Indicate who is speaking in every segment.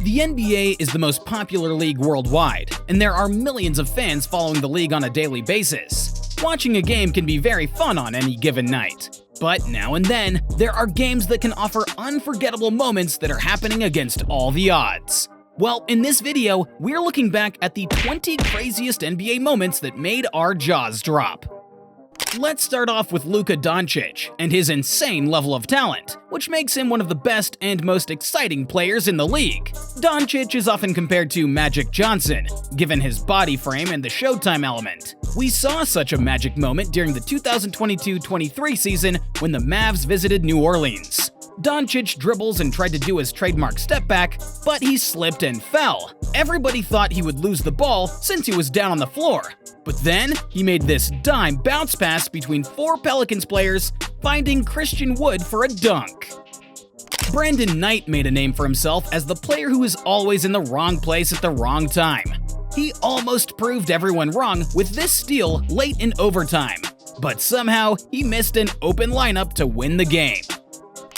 Speaker 1: The NBA is the most popular league worldwide, and there are millions of fans following the league on a daily basis. Watching a game can be very fun on any given night. But now and then, there are games that can offer unforgettable moments that are happening against all the odds. Well, in this video, we're looking back at the 20 craziest NBA moments that made our jaws drop. Let's start off with Luka Doncic and his insane level of talent, which makes him one of the best and most exciting players in the league. Doncic is often compared to Magic Johnson, given his body frame and the Showtime element. We saw such a magic moment during the 2022-23 season when the Mavs visited New Orleans. Doncic dribbles and tried to do his trademark step back, but he slipped and fell. Everybody thought he would lose the ball since he was down on the floor. But then, he made this dime bounce pass between 4 Pelicans players, finding Christian Wood for a dunk. Brandon Knight made a name for himself as the player who is always in the wrong place at the wrong time. He almost proved everyone wrong with this steal late in overtime, but somehow he missed an open lineup to win the game.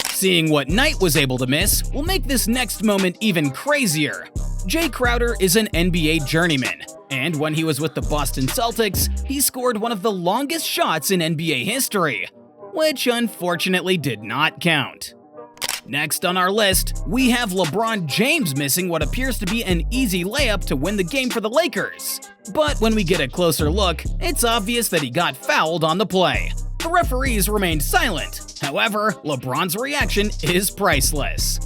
Speaker 1: Seeing what Knight was able to miss will make this next moment even crazier. Jay Crowder is an NBA journeyman, and when he was with the Boston Celtics, he scored one of the longest shots in NBA history, which unfortunately did not count. Next on our list, we have LeBron James missing what appears to be an easy layup to win the game for the Lakers. But when we get a closer look, it's obvious that he got fouled on the play. The referees remained silent. However, LeBron's reaction is priceless.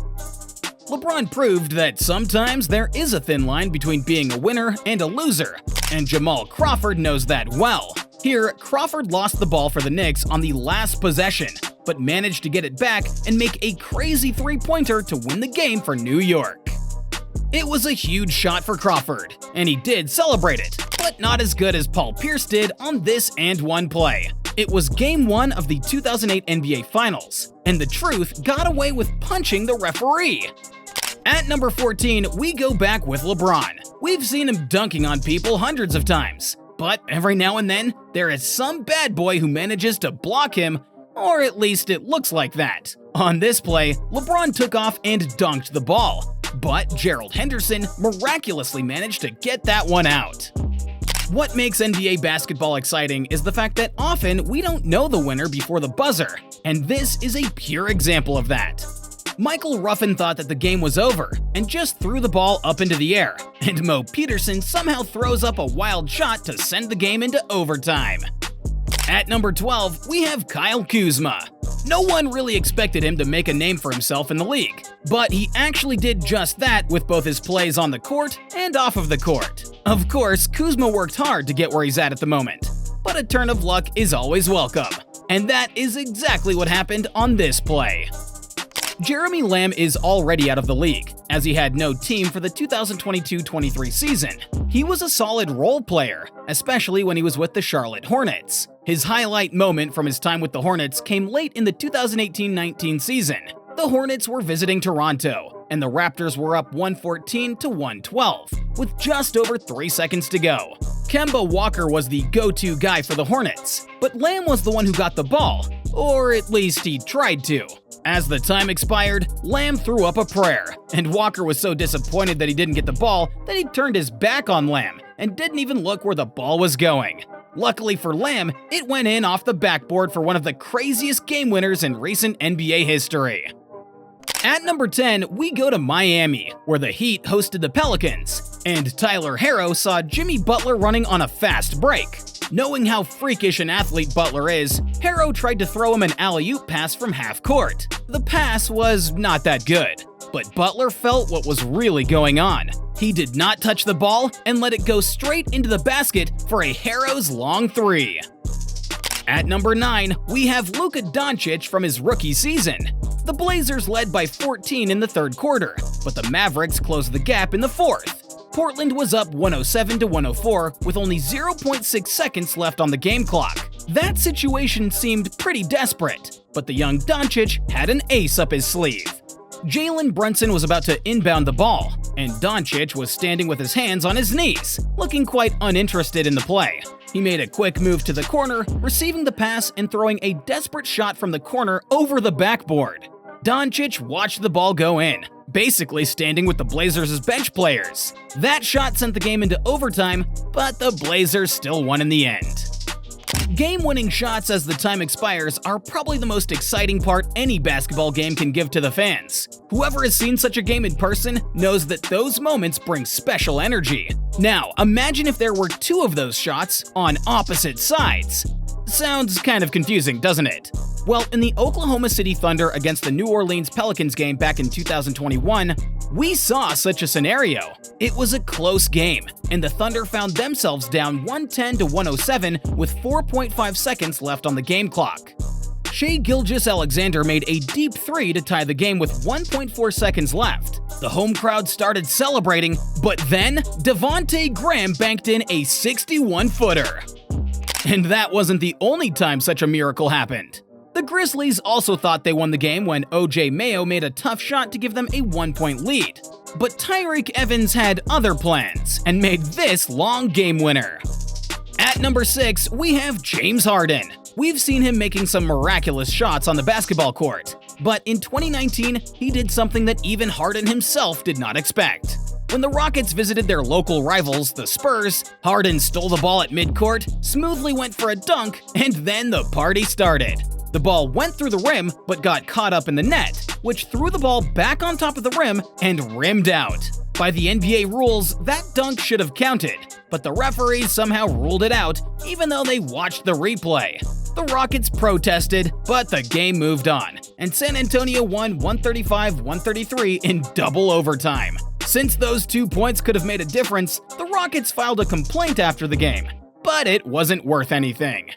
Speaker 1: LeBron proved that sometimes there is a thin line between being a winner and a loser, and Jamal Crawford knows that well. Here, Crawford lost the ball for the Knicks on the last possession, but managed to get it back and make a crazy three-pointer to win the game for New York. It was a huge shot for Crawford, and he did celebrate it, but not as good as Paul Pierce did on this and one play. It was Game 1 of the 2008 NBA Finals, and the truth got away with punching the referee. At number 14, we go back with LeBron. We've seen him dunking on people hundreds of times, but every now and then, there is some bad boy who manages to block him, or at least it looks like that. On this play, LeBron took off and dunked the ball, but Gerald Henderson miraculously managed to get that one out. What makes NBA basketball exciting is the fact that often we don't know the winner before the buzzer, and this is a pure example of that. Michael Ruffin thought that the game was over and just threw the ball up into the air, and Mo Peterson somehow throws up a wild shot to send the game into overtime. At number 12, we have Kyle Kuzma. No one really expected him to make a name for himself in the league, but he actually did just that with both his plays on the court and off of the court. Of course, Kuzma worked hard to get where he's at the moment, but a turn of luck is always welcome, and that is exactly what happened on this play. Jeremy Lamb is already out of the league, as he had no team for the 2022-23 season. He was a solid role player, especially when he was with the Charlotte Hornets. His highlight moment from his time with the Hornets came late in the 2018-19 season. The Hornets were visiting Toronto, and the Raptors were up 114-112, with just over 3 seconds to go. Kemba Walker was the go-to guy for the Hornets, but Lamb was the one who got the ball, or at least he tried to. As the time expired, Lamb threw up a prayer, and Walker was so disappointed that he didn't get the ball that he turned his back on Lamb and didn't even look where the ball was going. Luckily for Lamb, it went in off the backboard for one of the craziest game winners in recent NBA history. At number 10, we go to Miami, where the Heat hosted the Pelicans, and Tyler Herro saw Jimmy Butler running on a fast break. Knowing how freakish an athlete Butler is, Herro tried to throw him an alley-oop pass from half court. The pass was not that good, but Butler felt what was really going on. He did not touch the ball and let it go straight into the basket for a Herro's long three. At number 9, we have Luka Doncic from his rookie season. The Blazers led by 14 in the third quarter, but the Mavericks closed the gap in the fourth. Portland was up 107-104 with only 0.6 seconds left on the game clock. That situation seemed pretty desperate, but the young Doncic had an ace up his sleeve. Jalen Brunson was about to inbound the ball, and Doncic was standing with his hands on his knees, looking quite uninterested in the play. He made a quick move to the corner, receiving the pass and throwing a desperate shot from the corner over the backboard. Doncic watched the ball go in, basically standing with the Blazers' bench players. That shot sent the game into overtime, but the Blazers still won in the end. Game-winning shots as the time expires are probably the most exciting part any basketball game can give to the fans. Whoever has seen such a game in person knows that those moments bring special energy. Now, imagine if there were two of those shots on opposite sides. Sounds kind of confusing, doesn't it? Well, in the Oklahoma City Thunder against the New Orleans Pelicans game back in 2021, we saw such a scenario. It was a close game, and the Thunder found themselves down 110 to 107 with 4.5 seconds left on the game clock. Shai Gilgeous-Alexander made a deep three to tie the game with 1.4 seconds left. The home crowd started celebrating, but then Devonte' Graham banked in a 61-footer. And that wasn't the only time such a miracle happened. The Grizzlies also thought they won the game when O.J. Mayo made a tough shot to give them a 1-point lead. But Tyreke Evans had other plans and made this long game winner. At number 6, we have James Harden. We've seen him making some miraculous shots on the basketball court. But in 2019, he did something that even Harden himself did not expect. When the Rockets visited their local rivals, the Spurs, Harden stole the ball at midcourt, smoothly went for a dunk, and then the party started. The ball went through the rim, but got caught up in the net, which threw the ball back on top of the rim and rimmed out. By the NBA rules, that dunk should have counted, but the referees somehow ruled it out, even though they watched the replay. The Rockets protested, but the game moved on, and San Antonio won 135-133 in double overtime. Since those 2 points could have made a difference, the Rockets filed a complaint after the game, but it wasn't worth anything.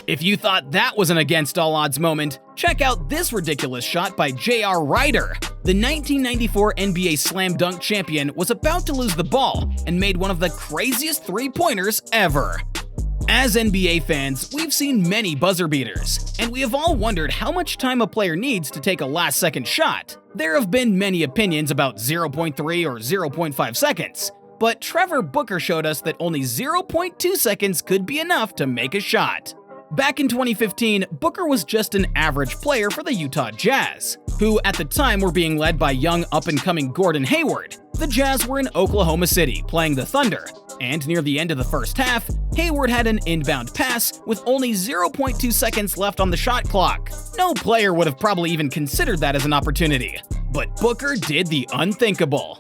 Speaker 1: If you thought that was an against all odds moment, check out this ridiculous shot by J.R. Rider. The 1994 NBA Slam Dunk champion was about to lose the ball and made one of the craziest three-pointers ever. As NBA fans, we've seen many buzzer beaters, and we have all wondered how much time a player needs to take a last-second shot. There have been many opinions about 0.3 or 0.5 seconds, but Trevor Booker showed us that only 0.2 seconds could be enough to make a shot. Back in 2015, Booker was just an average player for the Utah Jazz, who at the time were being led by young up-and-coming Gordon Hayward. The Jazz were in Oklahoma City playing the Thunder, and near the end of the first half, Hayward had an inbound pass with only 0.2 seconds left on the shot clock. No player would have probably even considered that as an opportunity, but Booker did the unthinkable.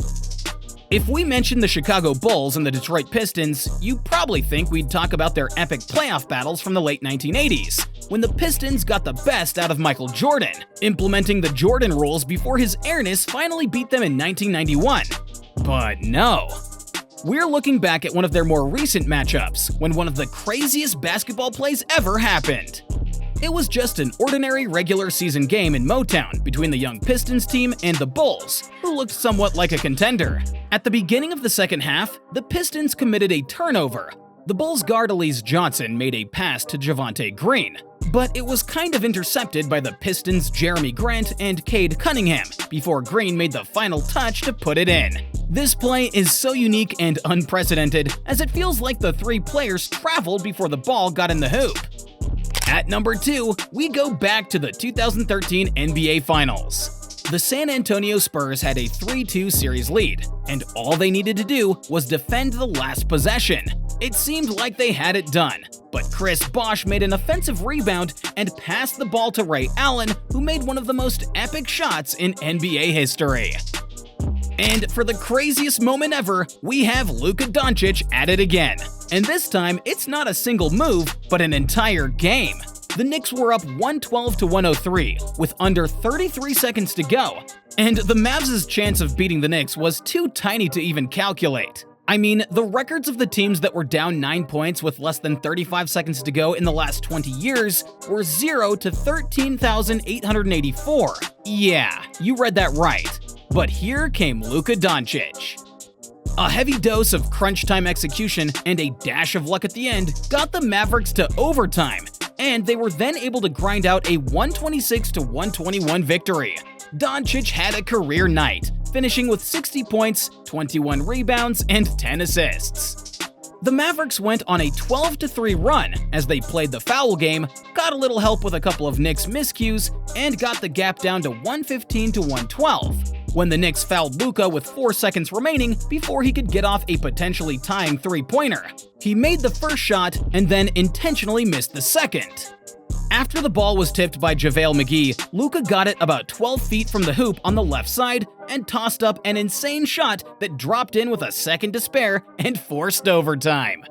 Speaker 1: If we mention the Chicago Bulls and the Detroit Pistons, you probably think we'd talk about their epic playoff battles from the late 1980s, when the Pistons got the best out of Michael Jordan, implementing the Jordan rules before his airness finally beat them in 1991. But no. We're looking back at one of their more recent matchups, when one of the craziest basketball plays ever happened. It was just an ordinary regular season game in Motown between the young Pistons team and the Bulls, who looked somewhat like a contender. At the beginning of the second half, the Pistons committed a turnover. The Bulls' guard Elise Johnson made a pass to Javonte Green, but it was kind of intercepted by the Pistons' Jeremy Grant and Cade Cunningham before Green made the final touch to put it in. This play is so unique and unprecedented, as it feels like the three players traveled before the ball got in the hoop. At number 2, we go back to the 2013 NBA Finals. The San Antonio Spurs had a 3-2 series lead, and all they needed to do was defend the last possession. It seemed like they had it done, but Chris Bosh made an offensive rebound and passed the ball to Ray Allen, who made one of the most epic shots in NBA history. And for the craziest moment ever, we have Luka Doncic at it again. And this time, it's not a single move, but an entire game. The Knicks were up 112 to 103, with under 33 seconds to go. And the Mavs' chance of beating the Knicks was too tiny to even calculate. I mean, the records of the teams that were down 9 points with less than 35 seconds to go in the last 20 years were 0 to 13,884. Yeah, you read that right. But here came Luka Doncic. A heavy dose of crunch time execution and a dash of luck at the end got the Mavericks to overtime, and they were then able to grind out a 126 to 121 victory. Doncic had a career night, finishing with 60 points, 21 rebounds, and 10 assists. The Mavericks went on a 12-3 run as they played the foul game, got a little help with a couple of Knicks miscues, and got the gap down to 115 to 112. when the Knicks fouled Luka with 4 seconds remaining before he could get off a potentially tying three-pointer. He made the first shot and then intentionally missed the second. After the ball was tipped by JaVale McGee, Luka got it about 12 feet from the hoop on the left side and tossed up an insane shot that dropped in with a second to spare and forced overtime.